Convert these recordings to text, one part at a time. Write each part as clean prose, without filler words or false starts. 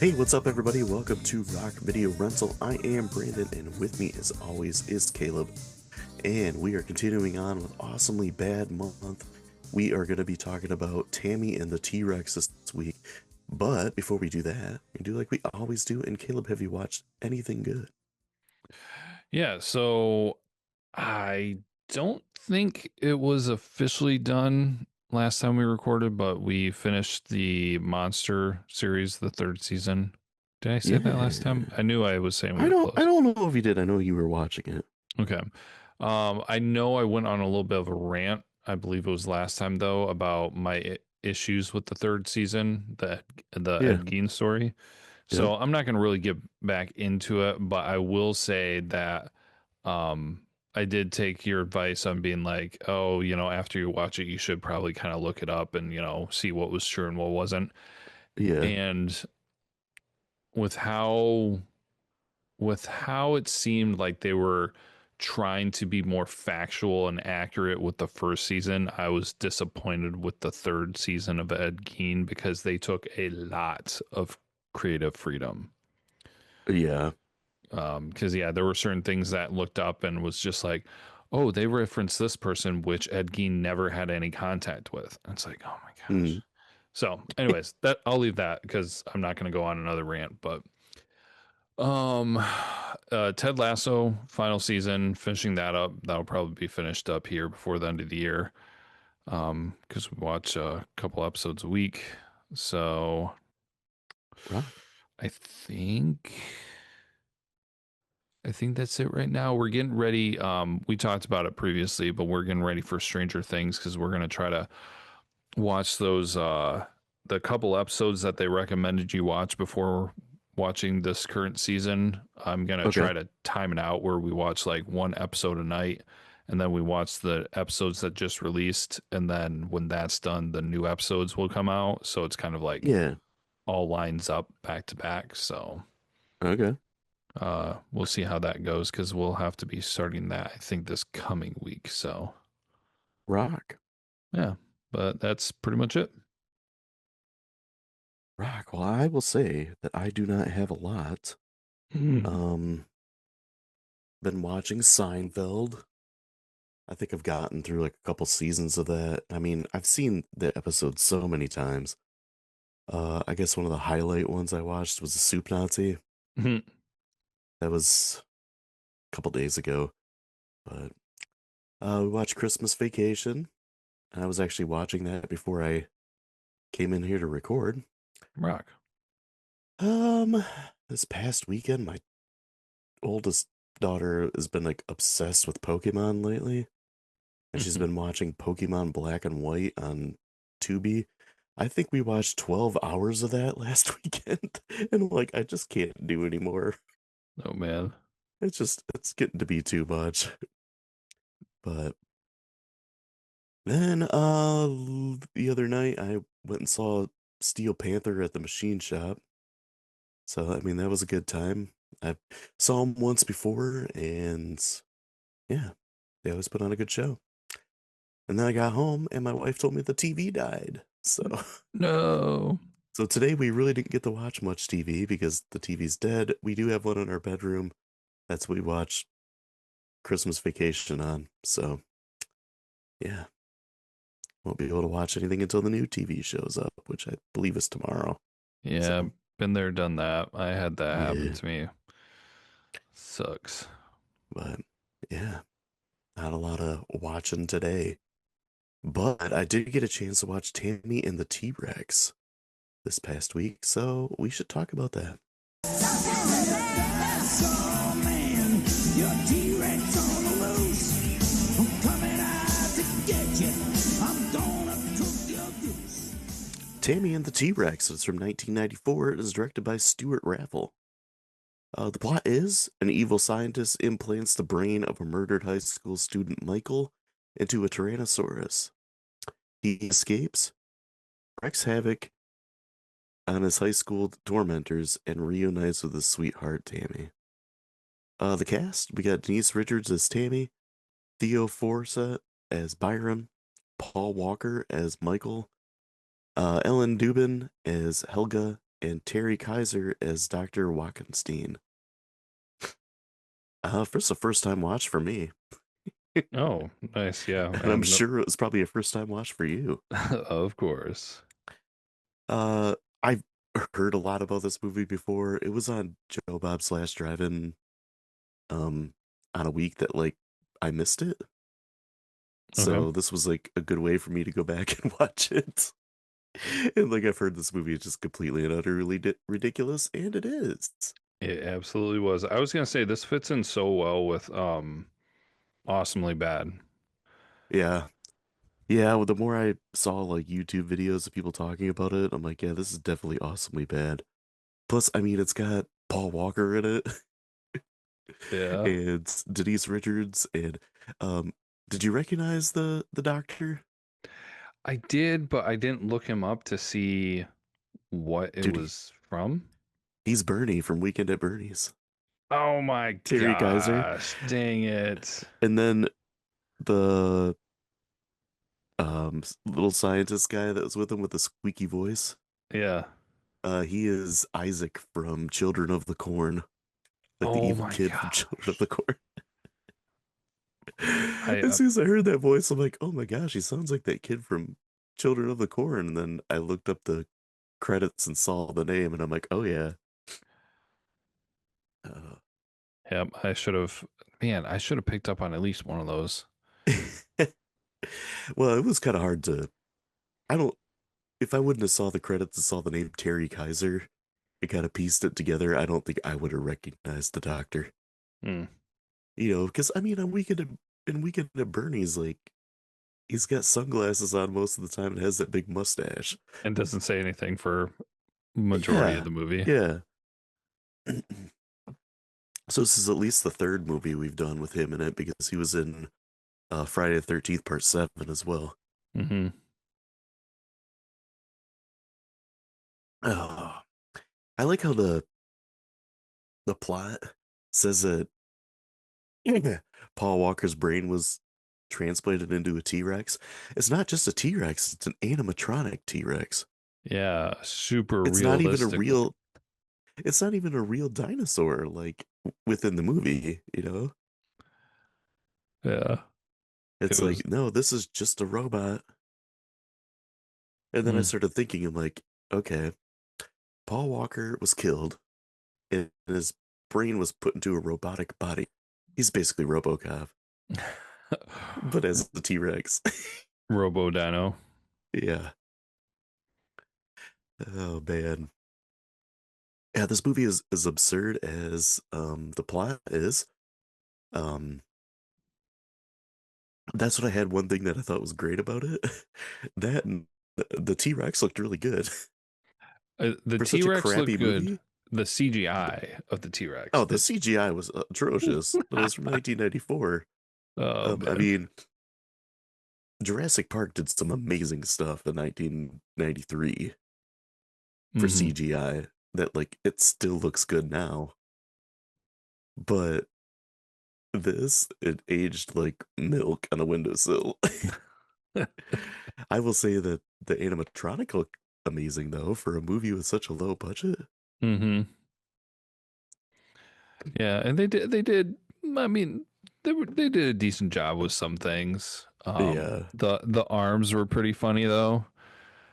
Hey, what's up, everybody? Welcome to Rock Video Rental. I am Brandon, and with me, as always, is Caleb. And we are continuing on with Awesomely Bad Month. We are going to be talking about Tammy and the T-Rex this week. But before we do that, we do like we always do. And Caleb, have you watched anything good? Yeah, so I don't think it was officially done last time we recorded, but we finished the Monster series, the third season. Did I say that last time? Yeah. I knew I was saying we I were don't I close. don't know if you did. I know you were watching it. Okay. I know I went on a little bit of a rant, I believe it was last time though, about my issues with the third season, the Yeah. Ed Gein story. Yep. So I'm not going to really get back into it, but I will say that um, I did take your advice on being like, oh, after you watch it, you should probably kind of look it up and, see what was true and what wasn't. Yeah. And with how it seemed like they were trying to be more factual and accurate with the first season, I was disappointed with the third season of Ed Gein because they took a lot of creative freedom. Yeah. Because yeah, there were certain things that looked up and was just like, oh, they referenced this person, which Ed Gein never had any contact with. And it's like, oh my gosh. Mm. So, anyways, that I'll leave that because I'm not going to go on another rant. But um, Ted Lasso final season, finishing that up. That'll probably be finished up here before the end of the year. Because we watch a couple episodes a week. So Rock. I think. I think that's it right now. We're getting ready. We talked about it previously, but we're getting ready for Stranger Things because we're gonna try to watch those the couple episodes that they recommended you watch before watching this current season. I'm gonna Okay. try to time it out where we watch like one episode a night and then we watch the episodes that just released, and then when that's done, the new episodes will come out. So it's kind of like Yeah. all lines up back to back. So Okay. we'll see how that goes because we'll have to be starting that, I think, this coming week. So, Rock. yeah, but that's pretty much it. Rock. Well, I will say that I do not have a lot. Mm. Um, been watching Seinfeld. I think I've gotten through like a couple seasons of that. I mean, I've seen the episodes so many times. I guess one of the highlight ones I watched was the Soup Nazi. That was a couple days ago. But we watched Christmas Vacation. I was actually watching that before I came in here to record. Rock. Um, this past weekend, my oldest daughter has been like obsessed with Pokemon lately, and she's been watching Pokemon Black and White on Tubi. I think we watched 12 hours of that last weekend, and like I just can't do anymore. Oh man. It's getting to be too much. But then the other night I went and saw Steel Panther at the machine shop. So I mean that was a good time. I saw him once before, and yeah, they always put on a good show. And then I got home and my wife told me the TV died. So No. so today we really didn't get to watch much TV because the TV's dead. We do have one in our bedroom. That's what we watch Christmas Vacation on. So yeah, won't be able to watch anything until the new TV shows up, which I believe is tomorrow. Yeah, So been there, done that. I had that happen yeah, to me. Sucks. but yeah, not a lot of watching today. But I did get a chance to watch Tammy and the T-Rex this past week, so we should talk about that. Tammy and the T-Rex is from 1994. It is directed by Stuart Raffle. The plot is an evil scientist implants the brain of a murdered high school student Michael into a Tyrannosaurus. He escapes, wreaks havoc on his high school tormentors, and reunites with his sweetheart Tammy. The cast, we got Denise Richards as Tammy, Theo Forsythe as Byron, Paul Walker as Michael, Ellen Dubin as Helga, and Terry Kaiser as Dr. Wackenstein. First, a first time watch for me, Oh, nice. Yeah. and I'm sure it was probably a first time watch for you. Of course. I've heard a lot about this movie before. It was on Joe Bob slash Drive-In, um, on a week that like I missed it. Okay. So this was like a good way for me to go back and watch it. And like I've heard this movie is just completely and utterly ridiculous, and it is. It absolutely was. I was gonna say this fits in so well with Awesomely Bad. Yeah. Yeah, well, the more I saw like YouTube videos of people talking about it, I'm like, yeah, this is definitely awesomely bad. Plus, I mean, it's got Paul Walker in it Yeah. and Denise Richards and um did you recognize the doctor? I did, but I didn't look him up to see what it Dude, was from. he's Bernie from Weekend at Bernie's. Oh my Terry Kaiser. gosh. Dang it. And then the little scientist guy that was with him with the squeaky voice. Yeah. He is Isaac from Children of the Corn, like the Oh evil my kid from Children of gosh. the Corn. I As soon as I heard that voice, I'm like, oh my gosh, he sounds like that kid from Children of the Corn. And then I looked up the credits and saw the name, and I'm like, oh yeah. Uh, yep, I should have man, I should have picked up on at least one of those. well, it was kind of hard to. I don't. If I wouldn't have saw the credits and saw the name Terry Kaiser, and kind of pieced it together, I don't think I would have recognized the doctor. Hmm. Because I mean, in Weekend at Bernie's, like he's got sunglasses on most of the time and has that big mustache. And doesn't say anything for majority of Yeah, the movie. yeah. So this is at least the third movie we've done with him in it because he was in Friday the 13th Part 7 as well. Hmm. Oh, I like how the plot says that Paul Walker's brain was transplanted into a T-Rex. It's not just a T-Rex, it's an animatronic T-Rex. Yeah, super It's not even a realistic. real it's not even a real dinosaur like within the movie. Yeah. It It's was like, no, this is just a robot. And then I mm. started thinking, I'm like, okay, Paul Walker was killed and his brain was put into a robotic body. He's basically RoboCop, but as the T-Rex. Robo Dino. Yeah. Oh man. Yeah, this movie is as absurd as the plot is. Um that's what I had one thing that I thought was great about it. That and the T-Rex looked really good The for such a T-Rex looked crappy good. movie. The CGI of the T-Rex. Oh, the CGI was atrocious, but it was from 1994. Oh I man. mean, Jurassic Park did some amazing stuff in 1993 for Hmm. CGI that like it still looks good now. But this it aged like milk on a windowsill. I will say that the animatronic looked amazing though for a movie with such a low budget. Hmm. Yeah, and they did I mean they did a decent job with some things. Yeah. The arms were pretty funny though,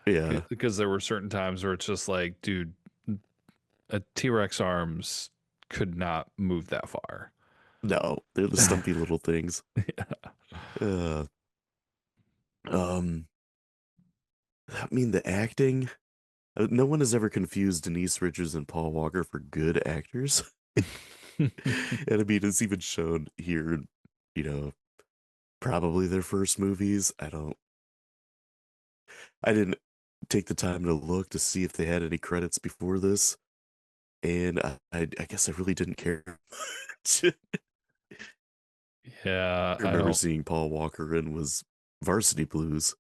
Yeah. because there were certain times where it's just like, dude, a T-Rex arms could not move that far. No, they're the stumpy little things. Uh um I mean the acting. No one has ever confused Denise Richards and Paul Walker for good actors. And I mean, it's even shown here, you know, probably their first movies. I didn't take the time to look to see if they had any credits before this. And I guess I really didn't care much. Yeah, I I remember don't. seeing Paul Walker in was Varsity Blues,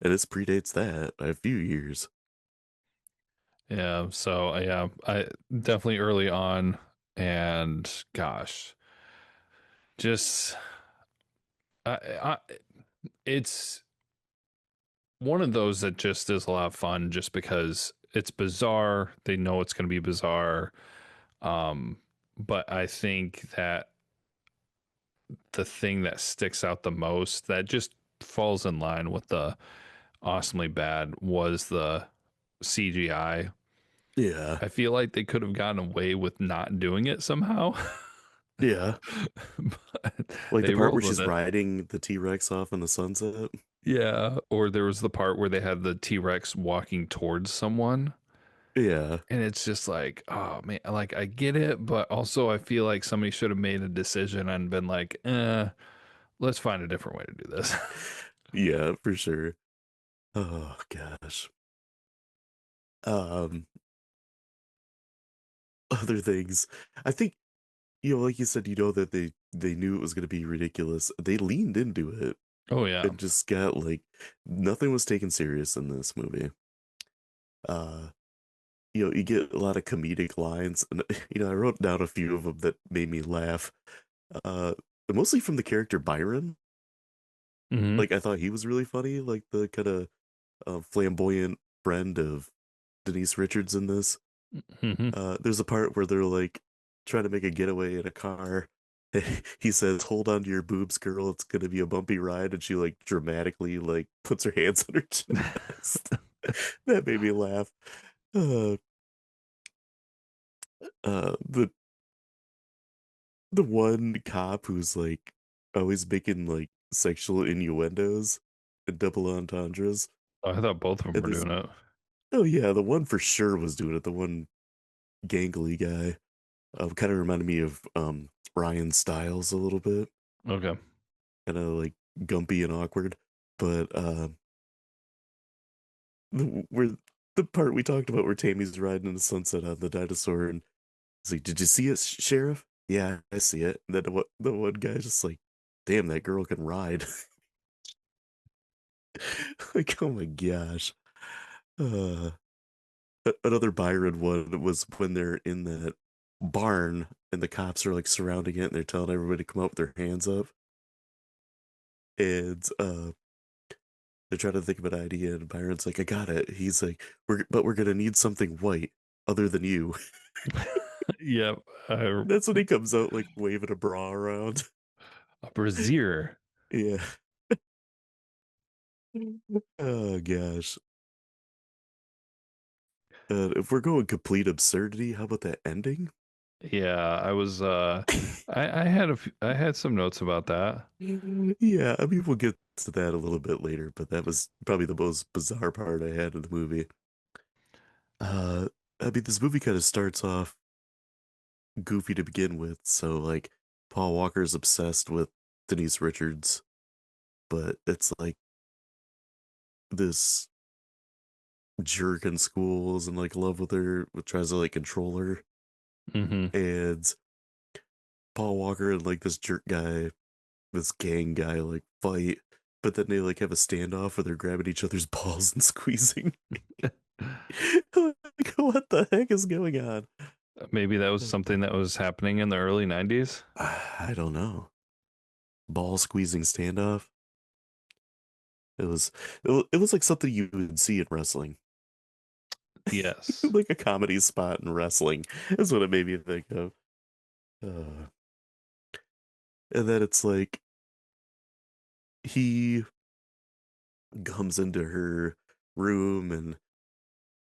and it predates that by a few years. Yeah, so yeah, I definitely early on, and gosh, just I it's one of those that just is a lot of fun, just because it's bizarre. They know it's going to be bizarre. Um, but I think that the thing that sticks out the most that just falls in line with the awesomely bad was the CGI. Yeah. I feel like they could have gotten away with not doing it somehow, Yeah. but Like the they part where rolled with she's it. riding the T-Rex off in the sunset. Yeah. Or there was the part where they had the T Rex walking towards someone. Yeah. And it's just like, oh man, like I get it, but also I feel like somebody should have made a decision and been like, let's find a different way to do this. Yeah, for sure. Oh gosh. Um, other things. I think, like you said, that they knew it was going to be ridiculous. They leaned into it Oh yeah. and just got like nothing was taken serious in this movie. Uh, you get a lot of comedic lines, and I wrote down a few of them that made me laugh. Uh, Mostly from the character Byron. Hmm. Like I thought he was really funny, like the kind of flamboyant friend of Denise Richards in this. Hmm. There's a part where they're like trying to make a getaway in a car. He says, "Hold on to your boobs, girl. It's gonna be a bumpy ride," and she like dramatically like puts her hands on her chest. That made me laugh. Uh, the one cop who's like always making like sexual innuendos and double entendres. I thought both of them And were there's doing it. Oh yeah, the one for sure was doing it. The one gangly guy. Kind of reminded me of Ryan Stiles a little bit, Okay. kind of like gumpy and awkward. But where the part we talked about where Tammy's riding in the sunset on the dinosaur, and he's like, "Did you see it, Sheriff?" "Yeah, I see it." And then the one guy's just like, "Damn, that girl can ride." Like, oh my gosh. Uh, Another Byron one was when they're in that barn and the cops are like surrounding it and they're telling everybody to come up with their hands up. And they're trying to think of an idea, and Byron's like, "I got it." He's like, we're gonna need something white other than you." Yep. That's when he comes out like waving a bra around. A brazier. Yeah. Oh gosh. If we're going complete absurdity, how about that ending? Yeah, I was I had some notes about that. Yeah, I mean we'll get to that a little bit later, but that was probably the most bizarre part I had of the movie. Uh, I mean this movie kind of starts off goofy to begin with, so like Paul Walker's obsessed with Denise Richards, but it's like this jerk in school is in like love with her, but tries to like control her, Hmm. and Paul Walker and like this jerk guy, this gang guy like fight, but then they like have a standoff where they're grabbing each other's balls and squeezing. Like, what the heck is going on? Maybe that was something that was happening in the early 90s. I don't know. Ball squeezing standoff. It was it was like something you would see in wrestling. Yes. Like a comedy spot in wrestling is what it made me think of. Uh, and then it's like he comes into her room and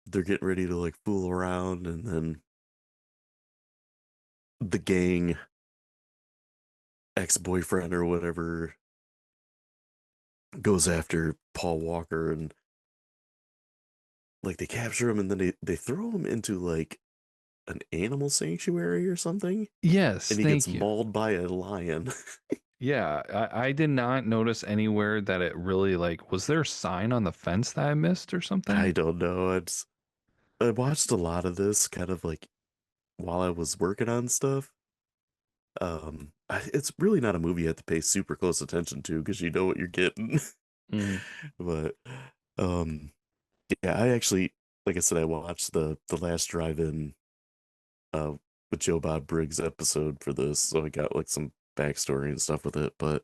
they're getting ready to like fool around, and then the gang ex-boyfriend or whatever goes after Paul Walker, and like they capture him and then they throw him into like an animal sanctuary or something, Yes, and he gets thank you. mauled by a lion. Yeah, I did not notice anywhere that it really like was there a sign on the fence that I missed or I something? don't know. I watched a lot of this kind of like while I was working on stuff. It's really not a movie you have to pay super close attention to because you know what you're getting. Mm, But um, yeah, I actually, like I said, I watched the last drive-in uh with Joe Bob Briggs episode for this, so I got like some backstory and stuff with it. But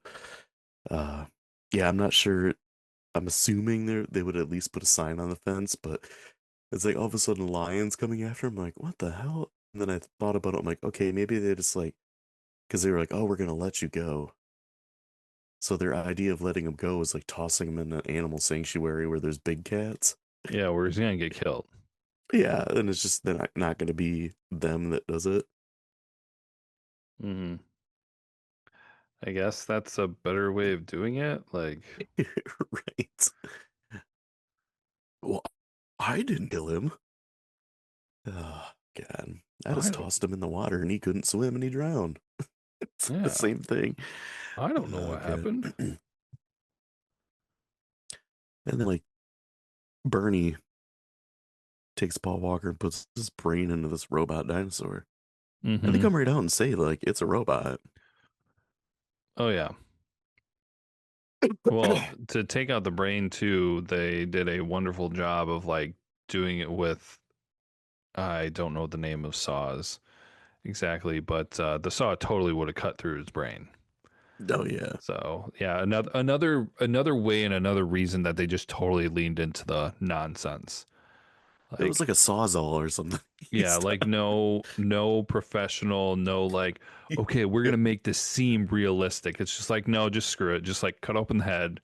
uh, yeah, I'm not sure. I'm assuming they would at least put a sign on the fence, but It's like all of a sudden lions coming after him. I'm like, what the hell? And then I thought about it. I'm like, okay, maybe they just like, because they were like, oh, we're gonna let you go. So their idea of letting him go is like tossing him in an animal sanctuary where there's big cats. Yeah, where he's gonna get killed. Yeah, and it's just they're not gonna be them that does it. Hmm. I guess that's a better way of doing it. Like, Right. Well, I didn't kill him. Oh, God. I I just don't. tossed him in the water and he couldn't swim and he drowned. It's the Yeah, same thing. I don't know Oh, what God. happened. And then, like, Bernie takes Paul Walker and puts his brain into this robot dinosaur. And they Hmm. come right out and say, like, it's a robot. Oh yeah. Well, to take out the brain too, they did a wonderful job of like doing it with I don't know the name of saws exactly, but the saw totally would have cut through his brain. Oh, yeah. So yeah, another way and another reason that they just totally leaned into the nonsense. It was Like like a sawzall or something. yeah, like no professional, no like okay, we're gonna make this seem realistic. It's just like no, just screw it. Just like cut open the head,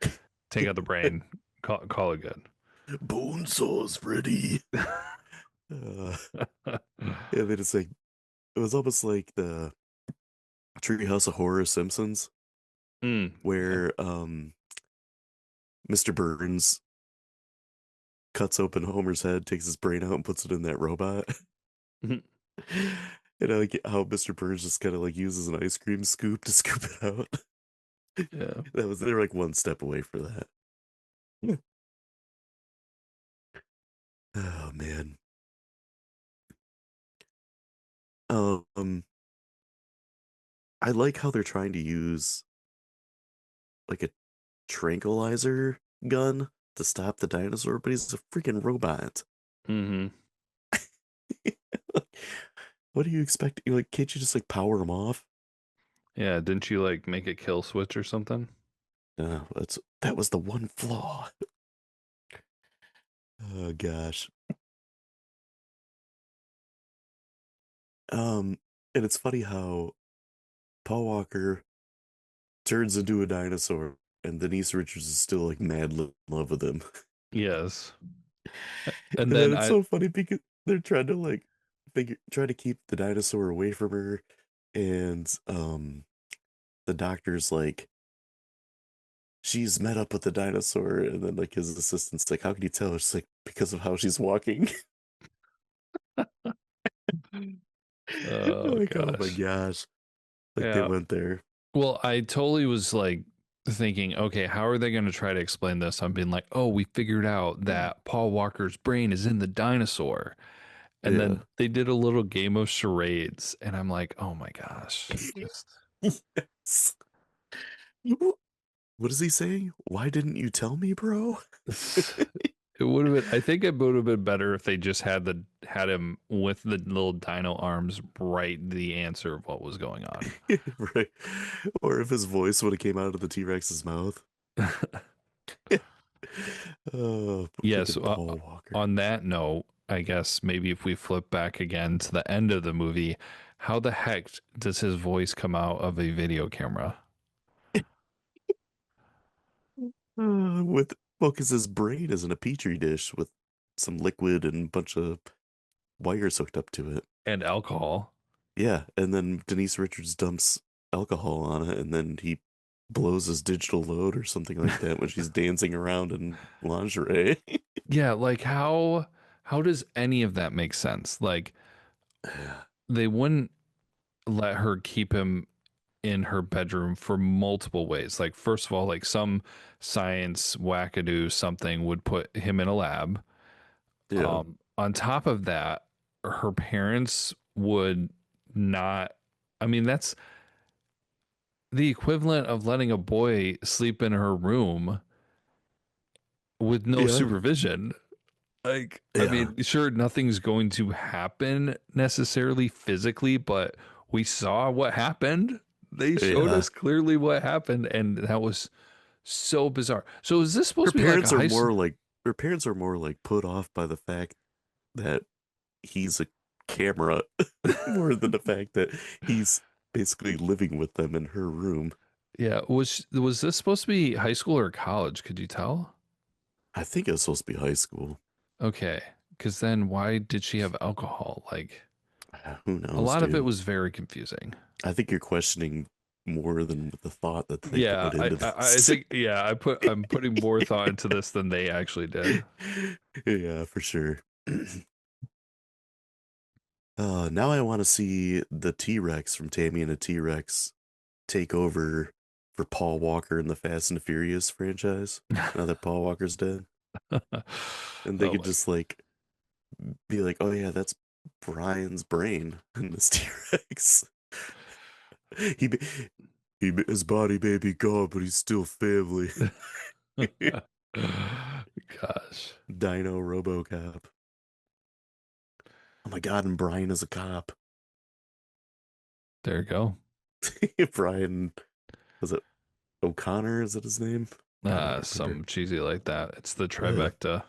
take out the brain, call it good. Bone saws ready. Uh, yeah, they just like, it was almost like the Treehouse of Horror Simpsons, Yeah. where Mr. Burns cuts open Homer's head, takes his brain out, and puts it in that robot. And I like how Mr. Burns just kind of like uses an ice cream scoop to scoop it out. Yeah. That was they're like one step away for that. Yeah. Oh man. Um, I like how they're trying to use like a tranquilizer gun to stop the dinosaur, but he's a freaking robot. Hmm. What do you expect? Like, can't you just like power him off? Yeah, didn't you like make a kill switch or something? No, that was the one flaw. Oh gosh. Um, and it's funny how Paul Walker turns into a dinosaur, and Denise Richards is still like mad in love with him. Yes. And And then then it's I so funny because they're trying to like try to keep the dinosaur away from her, and the doctor's like, she's met up with the dinosaur, and then like his assistant's like, how can you tell? It's like because of how she's walking. oh Like, oh my gosh. gosh. Like they Yeah. went there. Well, I totally was like thinking, okay, how are they going to try to explain this? I'm being like, oh, we figured out that Paul Walker's brain is in the dinosaur. And Yeah. then they did a little game of charades, and I'm like, oh my gosh, just Yes. What is he saying? Why didn't you tell me, bro? it would have been. I think it would have been better if they just had him with the little dino arms write the answer of what was going on. Right. Or if his voice would have came out of the T-Rex's mouth. Oh, Yes. freaking Paul Walker. On that note, I guess maybe if we flip back again to the end of the movie, how the heck does his voice come out of a video camera? With because his brain is in a petri dish with some liquid and a bunch of wires hooked up to it. And alcohol. Yeah, and then Denise Richards dumps alcohol on it, and then he blows his digital load or something like that when she's dancing around in lingerie. Yeah, like how does any of that make sense? Like they wouldn't let her keep him in her bedroom for multiple ways. Like first of all, like some science wackadoo something would put him in a lab. Yeah, On top of that, her parents would not. I mean, that's the equivalent of letting a boy sleep in her room with no yeah, supervision. Like, I yeah, mean, sure, nothing's going to happen necessarily physically, but we saw what happened. They showed yeah. us clearly what happened, and that was so bizarre. So, is this supposed Her to be like a parents are high? more like her parents are more like put off by the fact. that he's a camera more than the fact that he's basically living with them in her room. Yeah, was this supposed to be high school or college? Could you tell? I think it was supposed to be high school. Okay, because then why did she have alcohol? Like Who a knows, lot of it dude? was very confusing. I think you're questioning more than the thought that they Yeah, put into I this. think yeah, I'm putting more thought into this than they actually did. Yeah, for sure. Now I want to see the T-Rex from Tammy and the T-Rex take over for Paul Walker in the Fast and the Furious franchise. Now that Paul Walker's dead, and they Oh could my, just like be like, "Oh yeah, that's Brian's brain in this T-Rex. He, be- his body may be gone, but he's still family." gosh, Dino RoboCop. Oh my god, and Brian is a cop. there you go. Brian, was it O'Connor? Is that his name? I don't remember. Some cheesy like that. It's the Uh, trifecta.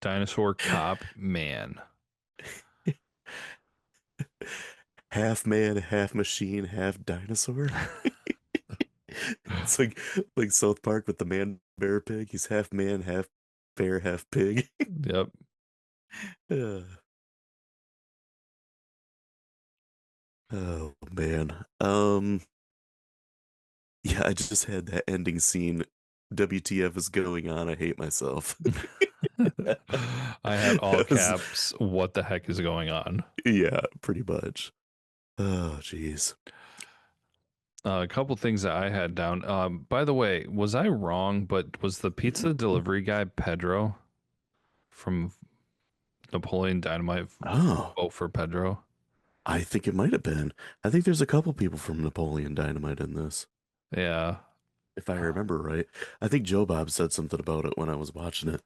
Dinosaur cop man. half man, half machine, half dinosaur. It's like South Park with the man bear pig. He's half man, half bear, half pig. Yep. Uh, oh man. Yeah, I just had that ending scene. WTF is going on? I hate myself. I had all That was, caps. What the heck is going on? yeah, pretty much. Oh, jeez. A couple things that I had down. By the way, was I wrong? But was the pizza delivery guy Pedro from Napoleon Dynamite Oh, vote for Pedro? I think it might have been. I think there's a couple people from Napoleon Dynamite in this, Yeah, if I remember right. I think Joe Bob said something about it when I was watching it.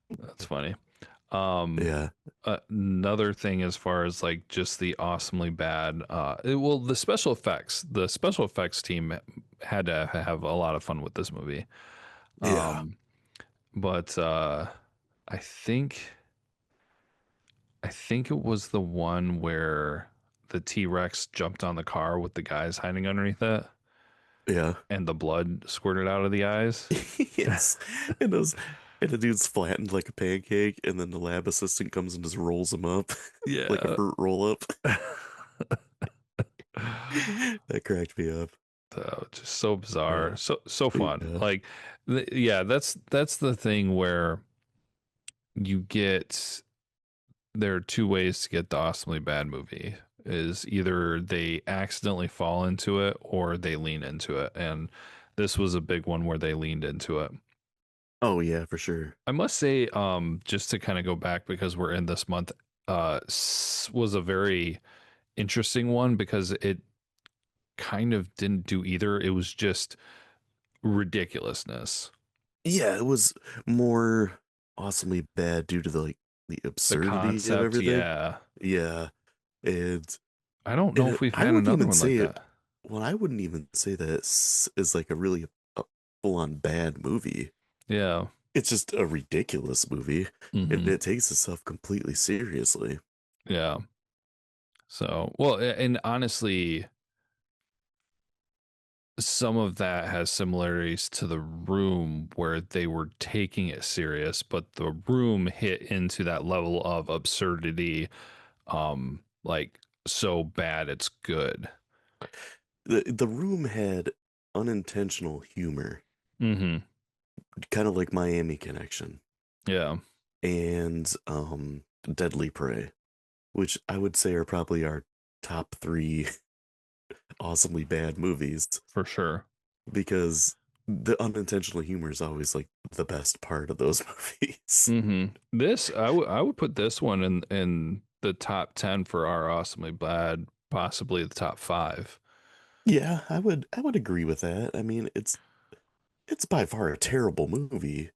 that's funny. Um, Yeah, Another thing as far as like just the awesomely bad, well, the special effects team had to have a lot of fun with this movie. yeah, Um, but I think I think it was the one where the T-Rex jumped on the car with the guys hiding underneath it yeah. and the blood squirted out of the eyes. Yes. And those and the dude's flattened like a pancake, and then the lab assistant comes and just rolls him up like a Yeah. fruit roll up. That cracked me up. Just so bizarre. Uh, So fun. yeah. Like yeah, that's the thing where you get there are two ways to get the awesomely bad movie is either they accidentally fall into it or they lean into it. And this was a big one where they leaned into it. Oh yeah, for sure. I must say, just to kind of go back because we're in this month, was a very interesting one because it kind of didn't do either. It was just ridiculousness. Yeah, it was more awesomely bad due to the The absurdity of concept, everything. yeah. Yeah. And I don't know and if we've I had wouldn't another even one like say it that. well, I wouldn't even say that is like a really a full-on bad movie. Yeah. It's just a ridiculous movie, and Hmm. it takes itself completely seriously. Yeah. So, well, and honestly, some of that has similarities to the room where they were taking it serious, but the room hit into that level of absurdity, like so bad it's good. The Room had unintentional humor, Hmm. kind of like Miami Connection Yeah, and Deadly Prey, which I would say are probably our top three awesomely bad movies for sure. because the unintentional humor is always like the best part of those movies. This I would put this one in the top 10 for our awesomely bad, possibly the top five. Yeah, I would agree with that. I mean, it's by far a terrible movie.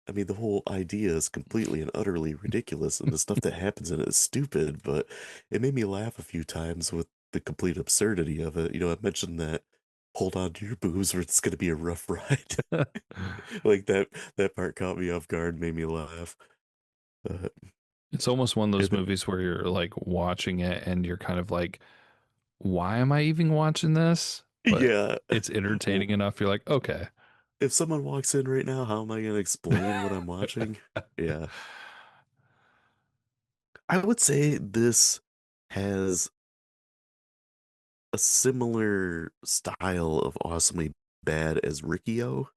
I mean, the whole idea is completely and utterly ridiculous, and the stuff that happens in it is stupid, but it made me laugh a few times with the complete absurdity of it. I mentioned that hold on to your boobs or it's gonna be a rough ride. Like that part caught me off guard, made me laugh. Uh, It's almost one of those it- movies where you're like watching it and you're kind of like, why am I even watching this? But yeah. it's entertaining enough. You're like, okay. If someone walks in right now, how am I going to explain what I'm watching? Yeah. I would say this has a similar style of awesomely bad as Riccio,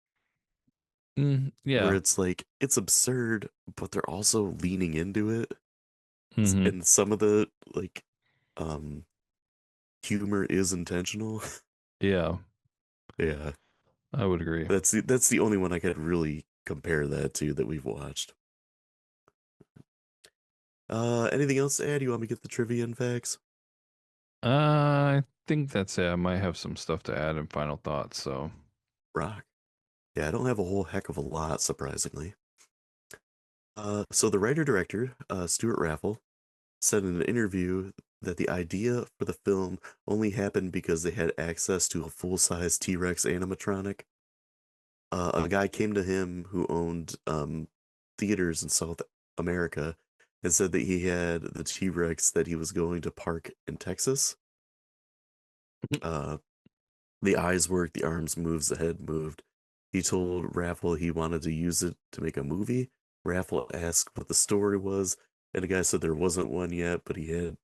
where Yeah. it's like it's absurd, but they're also leaning into it. Hmm. And some of the like um humor is intentional. Yeah. Yeah. I would agree. That's the only one I could really compare that to that we've watched. Anything else to add? You want me to get the trivia and facts? I think that's it. I might have some stuff to add and final thoughts. So, Rock. Yeah, I don't have a whole heck of a lot, surprisingly. So the writer-director, Stuart Raffle, said in an interview that the idea for the film only happened because they had access to a full-size T-Rex animatronic. A guy came to him who owned theaters in South America and said that he had the T-Rex that he was going to park in Texas. Uh, the eyes worked, the arms moved, the head moved. He told Raffle he wanted to use it to make a movie. Raffle asked what the story was, and the guy said there wasn't one yet, but he had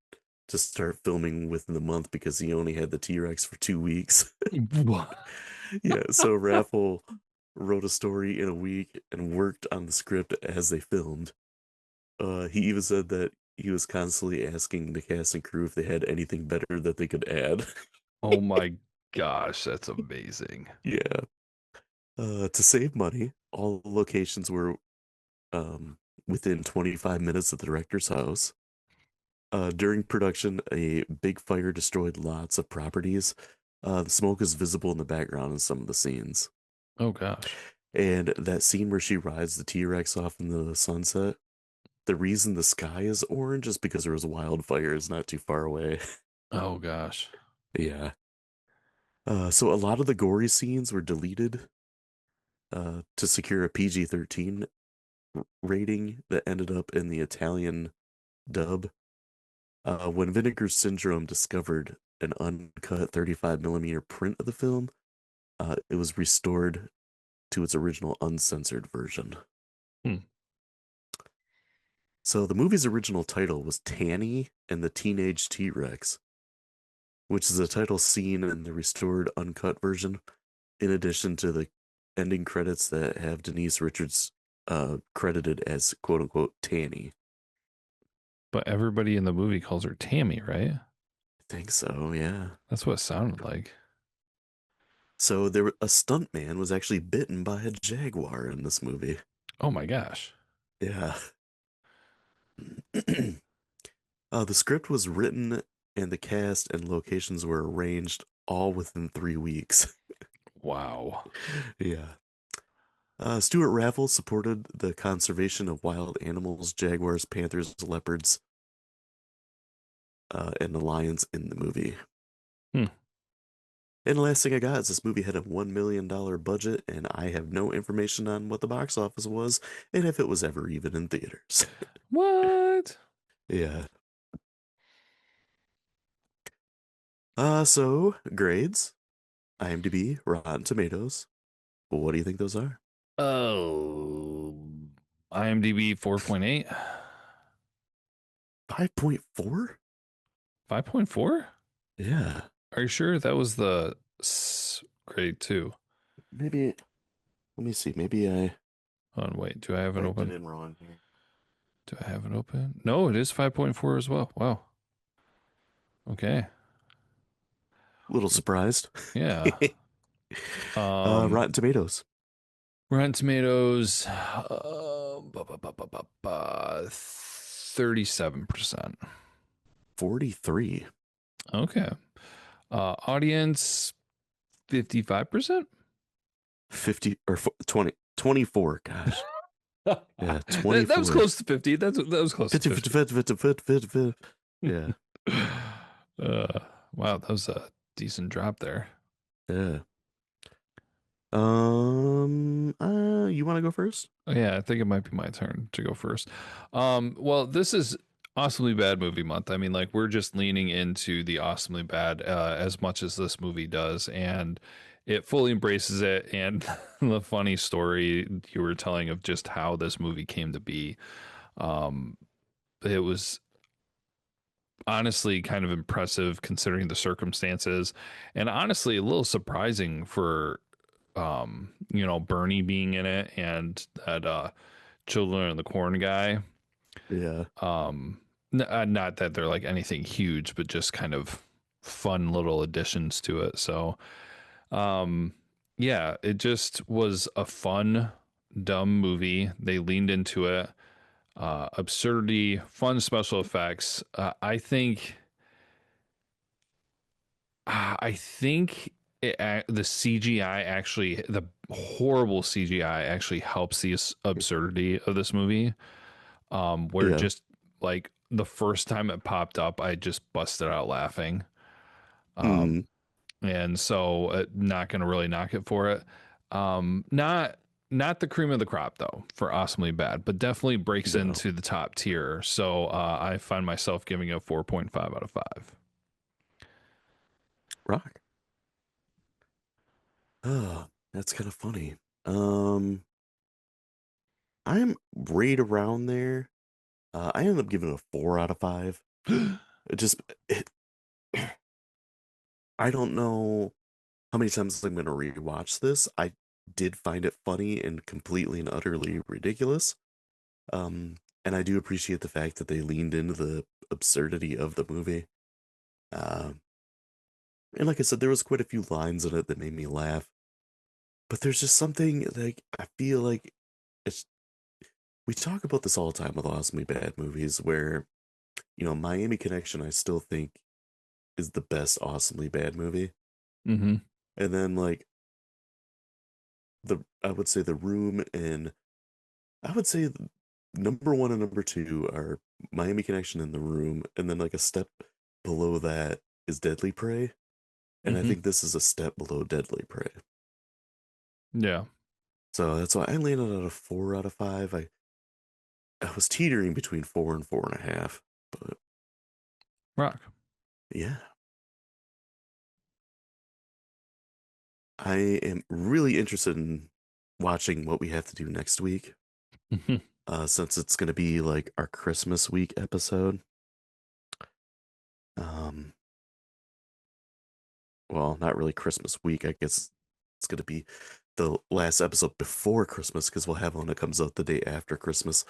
to start filming within the month because he only had the T-Rex for 2 weeks. Yeah, so Raffle wrote a story in a week and worked on the script as they filmed. He even said that he was constantly asking the cast and crew if they had anything better that they could add. oh my gosh, that's amazing. Yeah. To save money, all the locations were um, within 25 minutes of the director's house. During production, a big fire destroyed lots of properties. The smoke is visible in the background in some of the scenes. Oh gosh. And that scene where she rides the T-Rex off in the sunset, the reason the sky is orange is because there was wildfires not too far away. Oh gosh. Yeah. So a lot of the gory scenes were deleted to secure a PG-13 rating that ended up in the Italian dub. When Vinegar Syndrome discovered an uncut 35 millimeter print of the film, it was restored to its original uncensored version. Hmm. So the movie's original title was Tanny and the Teenage T-Rex, which is a title seen in the restored uncut version, in addition to the ending credits that have Denise Richards credited as quote unquote Tanny. But everybody in the movie calls her Tammy, right? I think so, yeah. That's what it sounded like. So a stuntman was actually bitten by a jaguar in this movie. Oh my gosh. Yeah. The script was written and the cast and locations were arranged all within 3 weeks. Wow. Yeah. Stuart Raffles supported the conservation of wild animals, jaguars, panthers, leopards, and the lions in the movie. Hmm. And the last thing I got is this movie had a $1 million budget, and I have no information on what the box office was and if it was ever even in theaters. What? Yeah. So grades, IMDb, Rotten Tomatoes. What do you think those are? Oh, IMDb 4.8. 5.4? 5.4? Yeah. Are you sure that was the grade two? Maybe, let me see. Maybe I Hold on, wait. Do I have it typed it open? in wrong here. Do I have it open? No, it is 5.4 as well. Wow. Okay. Little surprised. Yeah. Um, Rotten Tomatoes, Rotten Tomatoes, 37%. 43. Okay. Audience, 55%. 50 or 20, 24. Gosh. Yeah, That was 24. close to 50. That was close to 50, 50, 50. 50, 50, 50, 50, 50. Yeah. uh, wow, that was a decent drop there. Yeah. You want to go first? Yeah, I think it might be my turn to go first. Well, this is awesomely bad movie month. I mean, like we're just leaning into the awesomely bad as much as this movie does, and it fully embraces it. And the funny story you were telling of just how this movie came to be, um, it was honestly kind of impressive considering the circumstances, and honestly a little surprising for Bernie being in it and that Children of the Corn guy. Yeah. Not that they're like anything huge, but just kind of fun little additions to it. So, um, yeah, it just was a fun, dumb movie. They leaned into it. Absurdity, fun special effects. I think the CGI actually, the horrible CGI actually helps the absurdity of this movie. Where Yeah. just like the first time it popped up, I just busted out laughing. Mm. And so not gonna really knock it for it. Not the cream of the crop though for awesomely bad, but definitely breaks No. into the top tier. So I find myself giving it a 4.5 out of 5. Rock. Oh, that's kind of funny. Um, I'm right around there. I ended up giving it a 4 out of 5. It just, it, I don't know how many times I'm going to rewatch this. I did find it funny and completely and utterly ridiculous. Um, and I do appreciate the fact that they leaned into the absurdity of the movie. Um, and like I said, there was quite a few lines in it that made me laugh. But there's just something like I feel like it's we talk about this all the time with awesomely bad movies where, Miami Connection I still think is the best awesomely bad movie. Mm-hmm. And then like the I would say The Room and I would say number one and number two are Miami Connection and The Room, and then like a step below that is Deadly Prey, and I Mm-hmm. think this is a step below Deadly Prey. Yeah. So that's why I landed at a 4 out of 5. I was teetering between 4 and 4.5, but Rock. yeah, I am really interested in watching what we have to do next week. Since it's going to be like our Christmas week episode. Um, well, not really Christmas week. I guess it's going to be the last episode before Christmas because we'll have one that comes out the day after Christmas.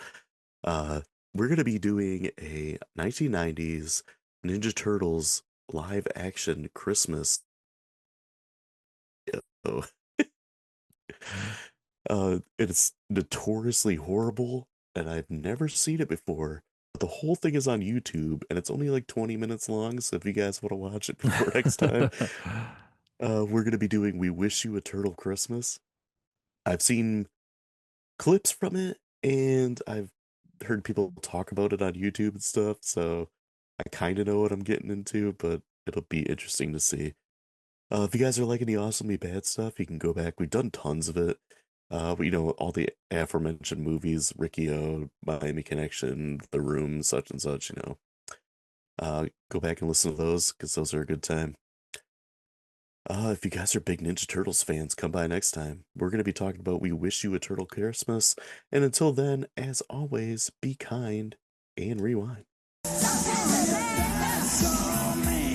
Uh, we're going to be doing a 1990s Ninja Turtles live action Christmas. Oh, it's notoriously horrible, and I've never seen it before. But the whole thing is on YouTube, and it's only like 20 minutes long. So if you guys want to watch it before next time, we're going to be doing We Wish You a Turtle Christmas. I've seen clips from it, and I've heard people talk about it on YouTube and stuff. So I kind of know what I'm getting into, but it'll be interesting to see. If you guys are liking the awesomely bad stuff, you can go back. We've done tons of it. All the aforementioned movies, Riccio, Miami Connection, The Room, such and such. Go back and listen to those because those are a good time. If you guys are big Ninja Turtles fans, come by next time. We're going to be talking about We Wish You a Turtle Christmas. And until then, as always, be kind and rewind. Something to dance on me.